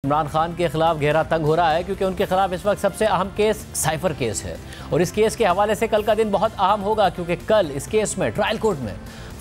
इमरान खान के खिलाफ घेरा तंग हो रहा है क्योंकि उनके खिलाफ इस वक्त सबसे अहम केस साइफर केस है और इस केस के हवाले से कल का दिन बहुत अहम होगा क्योंकि कल इस केस में ट्रायल कोर्ट में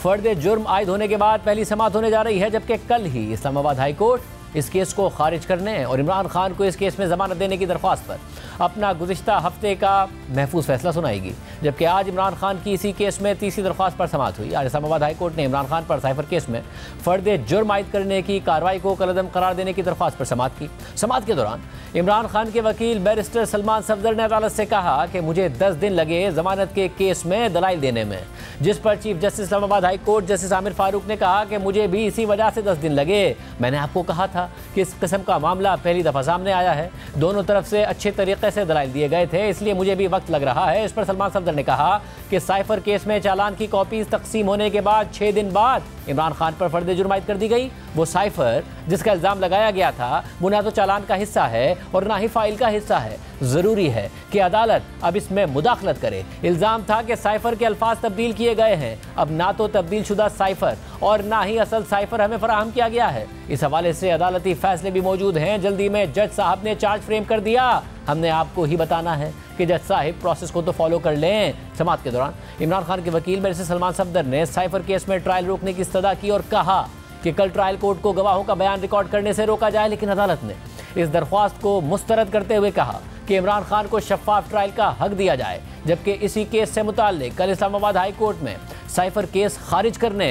फर्द जुर्म आयद होने के बाद पहली समाअत होने जा रही है, जबकि कल ही इस्लामाबाद हाई कोर्ट इस केस को खारिज करने और इमरान खान को इस केस में जमानत देने की दरख्वास्त पर अपना गुज़िश्ता हफ्ते का महफूज फैसला सुनाएगी। जबकि आज इमरान खान की इसी केस में तीसरी दरख्वास्त पर समाअत हुई। आज इस्लामाबाद हाई कोर्ट ने इमरान खान पर साइफर केस में फर्द जुर्म आयद करने की कार्रवाई को कलअदम करार देने की दरख्वास्त पर समाअत की। समाअत के दौरान इमरान खान के वकील बैरिस्टर सलमान सफदर ने अदालत से कहा कि मुझे 10 दिन लगे जमानत के केस में दलाइल देने में, जिस पर chief justice Islamabad high court justice Aamir Farooq ने कहा कि मुझे भी इसी वजह से 10 दिन लगे। मैंने आपको कहा था कि इस किस्म का मामला पहली दफ़ा सामने आया है, दोनों तरफ से अच्छे तरीके से दलाइल दिए गए थे, इसलिए मुझे भी वक्त लग रहा है। इस पर सलमान सफदर ने कहा कि साइफर केस में चालान की कॉपीज तकसीम होने के बाद 6 दिन बाद इमरान खान पर फर्द जुर्म आयद कर दी गई। वो साइफर जिसका इल्ज़ाम लगाया गया था वो ना तो चालान का हिस्सा है और ना ही फाइल का हिस्सा है। ज़रूरी है कि अदालत अब इसमें मुदाखलत करे। इल्ज़ाम था कि साइफर के अल्फाज तब्दील किए गए हैं, अब ना तो तब्दील शुदा साइफर और ना ही असल साइफर हमें फराहम किया गया है। इस हवाले से अदालती फैसले भी मौजूद हैं। जल्दी में जज साहब ने चार्ज फ्रेम कर दिया, हमने आपको ही बताना है कि जज साहिब प्रोसेस को तो फॉलो कर लें। समाअत के दौरान इमरान खान के वकील बैरिस्टर सलमान सफदर ने साइफर केस में ट्रायल रोकने की इस्तदा की और कहा कि कल ट्रायल कोर्ट को गवाहों का बयान रिकॉर्ड करने से रोका जाए, लेकिन अदालत ने इस दरख्वास्त को मुस्तरद करते हुए कहा कि इमरान खान को शफाफ ट्रायल का हक दिया जाए। जबकि इसी केस से मुताल्लिक कल इस्लामाबाद हाई कोर्ट में साइफर केस खारिज करने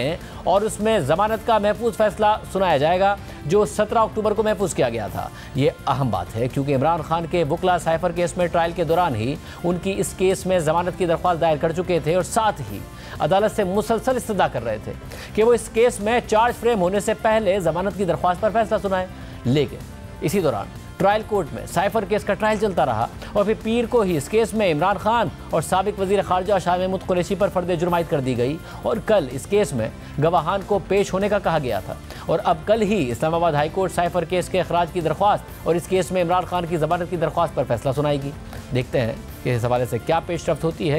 और उसमें जमानत का महफूज फैसला सुनाया जाएगा जो 17 अक्टूबर को महफूज किया गया था। ये अहम बात है क्योंकि इमरान खान के वकला साइफर केस में ट्रायल के दौरान ही उनकी इस केस में जमानत की दरख्वास्त दायर कर चुके थे और साथ ही अदालत से मुसलसल इस्तदा कर रहे थे कि वो इस केस में चार्ज फ्रेम होने से पहले जमानत की दरख्वास्त पर फैसला सुनाए। लेकिन इसी दौरान ट्रायल कोर्ट में साइफर केस का ट्रायल चलता रहा और फिर पीर को ही इस केस में इमरान खान और साबिक वज़ीर ख़ारजा शाह महमूद कुरैशी पर फर्द जुर्म आयद कर दी गई और कल इस केस में गवाहान को पेश होने का कहा गया था। और अब कल ही Islamabad high court cipher case के अखराज की दरख्वास्त और इस केस में इमरान खान की ज़मानत की दरख्वास्त पर फैसला सुनाएगी। देखते हैं कि इस हवाले से क्या पेशरफ्त होती है।